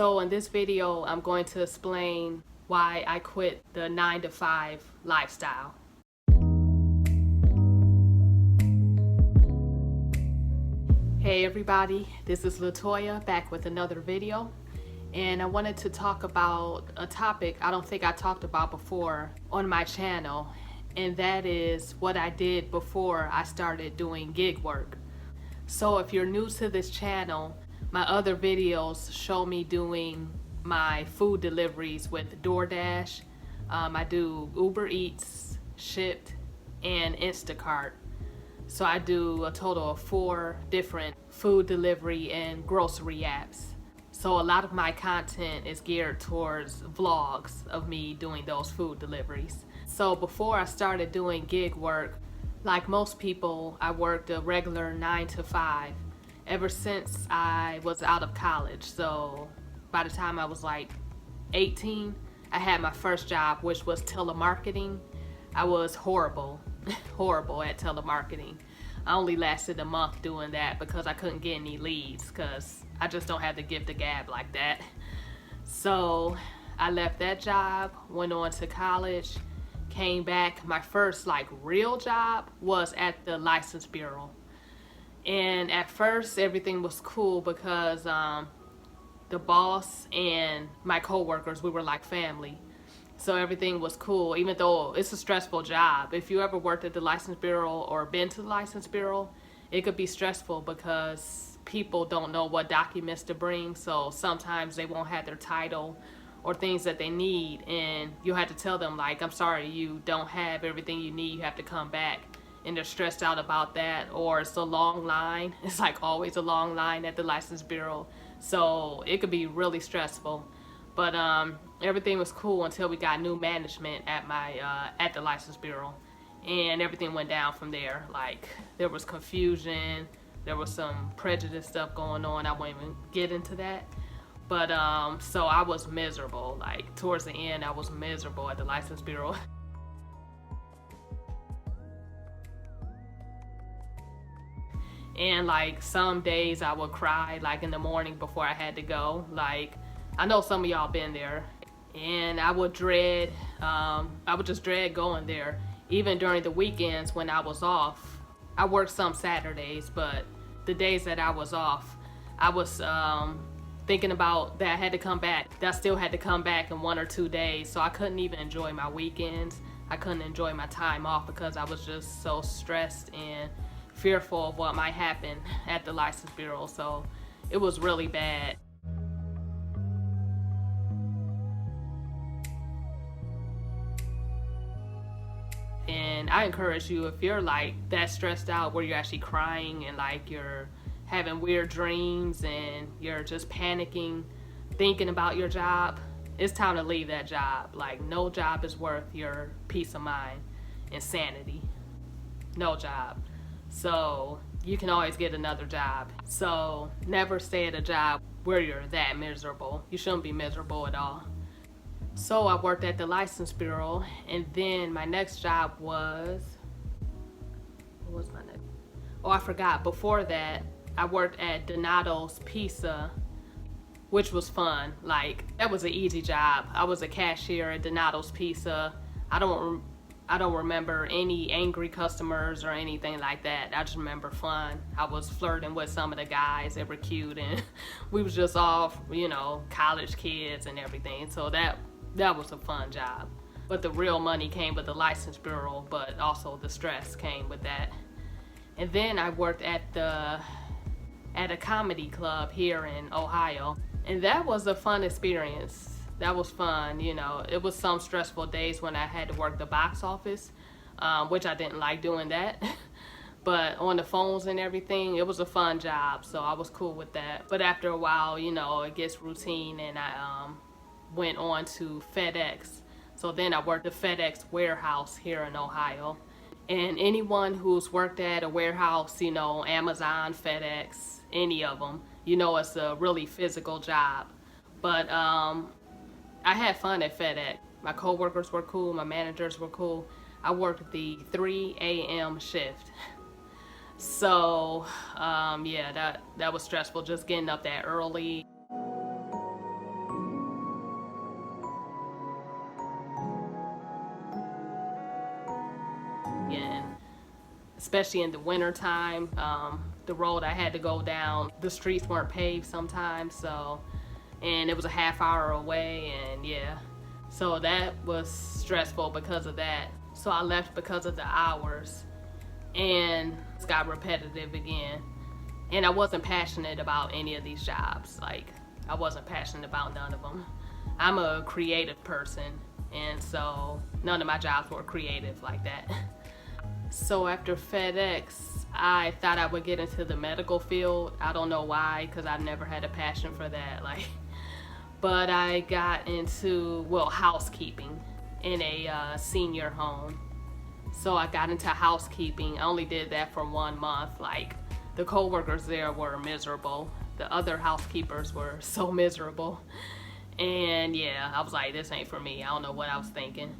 So in this video, I'm going to explain why I quit the 9 to 5 lifestyle. Hey everybody, this is Latoya back with another video. And I wanted to talk about a topic I don't think I talked about before on my channel. And that is what I did before I started doing gig work. So if you're new to this channel, my other videos show me doing my food deliveries with DoorDash. I do Uber Eats, Shipt, and Instacart. So I do a total of 4 different food delivery and grocery apps. So a lot of my content is geared towards vlogs of me doing those food deliveries. So before I started doing gig work, like most people, I worked a regular 9 to 5 ever since I was out of college. So by the time I was like 18, I had my first job, which was telemarketing. I was horrible at telemarketing. I only lasted a month doing that because I couldn't get any leads because I just don't have the gift of gab like that. So I left that job, went on to college, came back. My first real job was at the license bureau. And at first everything was cool because the boss and my coworkers, we were like family. So everything was cool, even though it's a stressful job. If you ever worked at the license bureau or been to the license bureau, it could be stressful because people don't know what documents to bring. So sometimes they won't have their title or things that they need, and you'll have to tell them I'm sorry, you don't have everything you need, you have to come back. And they're stressed out about that. Or it's a long line. It's always a long line at the license bureau. So it could be really stressful. But everything was cool until we got new management at the license bureau, and everything went down from there. There was confusion, there was some prejudice stuff going on. I won't even get into that. But so I was miserable. Towards the end, I was miserable at the license bureau. And some days I would cry in the morning before I had to go. I know some of y'all been there, and I would just dread going there. Even during the weekends when I was off, I worked some Saturdays, but the days that I was off, I was thinking about that I had to come back. That I still had to come back in 1 or 2 days, so I couldn't even enjoy my weekends. I couldn't enjoy my time off because I was just so stressed and fearful of what might happen at the license bureau. So it was really bad. And I encourage you, if you're that stressed out where you're actually crying and you're having weird dreams and you're just panicking, thinking about your job, it's time to leave that job. No job is worth your peace of mind and sanity. No job. So you can always get another job. So never stay at a job where you're that miserable. You shouldn't be miserable at all. So I worked at the license bureau, and then my next job was, what was my next? Oh, I forgot. Before that, I worked at Donato's Pizza, which was fun. That was an easy job. I was a cashier at Donato's Pizza. I don't remember any angry customers or anything like that. I just remember fun. I was flirting with some of the guys. They were cute, and we was just all, college kids and everything. So that was a fun job. But the real money came with the license bureau, but also the stress came with that. And then I worked at a comedy club here in Ohio, and that was a fun experience. That was fun. It was some stressful days when I had to work the box office, which I didn't like doing that. But on the phones and everything, it was a fun job, so I was cool with that. But after a while, it gets routine, and I went on to FedEx. So then I worked the FedEx warehouse here in Ohio. And anyone who's worked at a warehouse, Amazon, FedEx, any of them, it's a really physical job. But I had fun at FedEx. My coworkers were cool, my managers were cool. I worked the 3 a.m. shift. So yeah, that was stressful, just getting up that early. especially in the winter time. The road I had to go down, the streets weren't paved sometimes, so, and it was a half hour away, and yeah. So that was stressful because of that. So I left because of the hours, and it got repetitive again. And I wasn't passionate about any of these jobs. Like, I wasn't passionate about none of them. I'm a creative person, and so none of my jobs were creative like that. So after FedEx, I thought I would get into the medical field. I don't know why, because I've never had a passion for that. Like, but I got into, well, housekeeping in a senior home. So I got into housekeeping. I only did that for 1 month. Like, the co-workers there were miserable. The other housekeepers were so miserable. And yeah, I was like, this ain't for me. I don't know what I was thinking.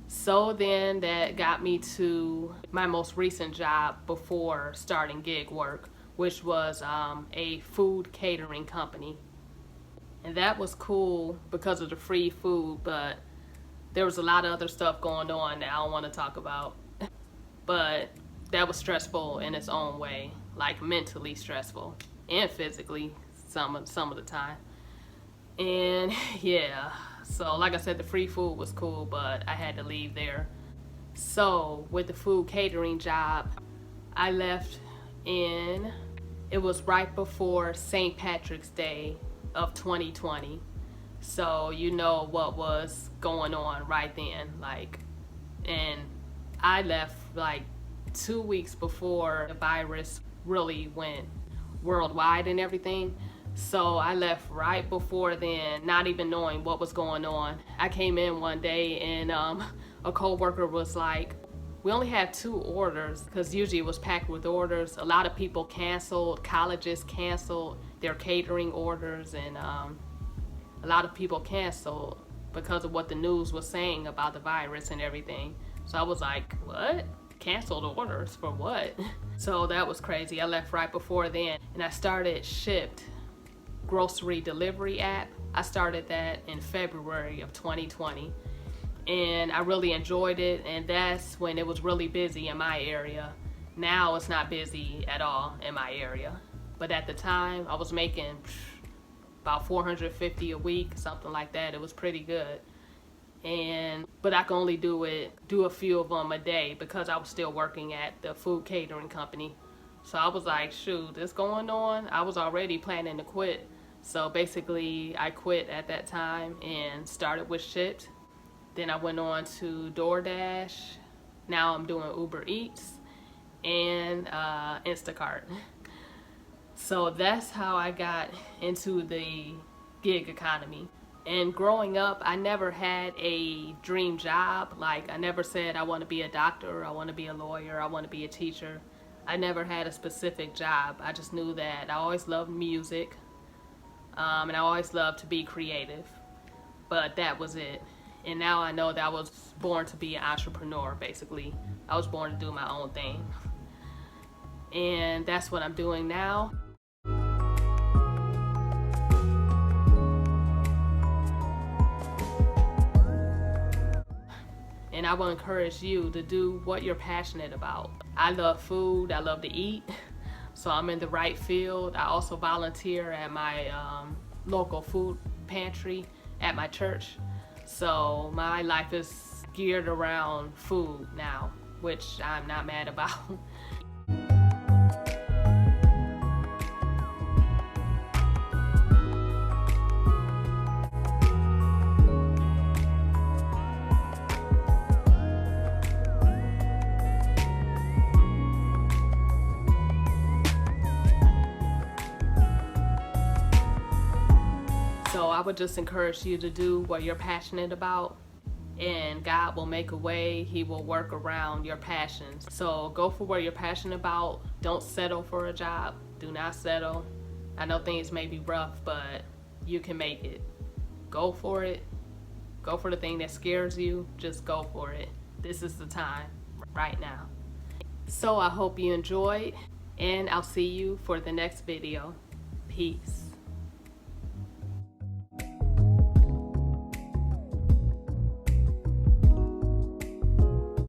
So then that got me to my most recent job before starting gig work, which was a food catering company. And that was cool because of the free food, but there was a lot of other stuff going on that I don't want to talk about. But that was stressful in its own way, like mentally stressful and physically some of the time. And yeah, so like I said, the free food was cool, but I had to leave there. So with the food catering job, I left it was right before St. Patrick's Day of 2020. So you know what was going on right then, like, and I left like 2 weeks before the virus really went worldwide and everything. So I left right before then, not even knowing what was going on. I came in one day and a co-worker was like, we only have 2 orders, because usually it was packed with orders. A lot of people canceled, colleges canceled their catering orders, and a lot of people canceled because of what the news was saying about the virus and everything. So I was like, what? Canceled orders for what? So that was crazy. I left right before then, and I started Shipt grocery delivery app. I started that in February of 2020, and I really enjoyed it, and that's when it was really busy in my area. Now it's not busy at all in my area, but at the time I was making about $450 a week, something like that. It was pretty good. But I could only do a few of them a day because I was still working at the food catering company. So I was like, shoot, this going on. I was already planning to quit. So basically I quit at that time and started with Shipt. Then I went on to DoorDash. Now I'm doing Uber Eats and Instacart. So that's how I got into the gig economy. And growing up, I never had a dream job. Like, I never said I want to be a doctor, I want to be a lawyer, I want to be a teacher. I never had a specific job. I just knew that I always loved music, and I always loved to be creative. But that was it. And now I know that I was born to be an entrepreneur, basically. I was born to do my own thing. And that's what I'm doing now. And I will encourage you to do what you're passionate about. I love food, I love to eat, so I'm in the right field. I also volunteer at my local food pantry at my church. So my life is geared around food now, which I'm not mad about. So I would just encourage you to do what you're passionate about, and God will make a way. He will work around your passions. So go for what you're passionate about. Don't settle for a job. Do not settle. I know things may be rough, but you can make it. Go for it. Go for the thing that scares you. Just go for it. This is the time right now. So I hope you enjoyed, and I'll see you for the next video. Peace.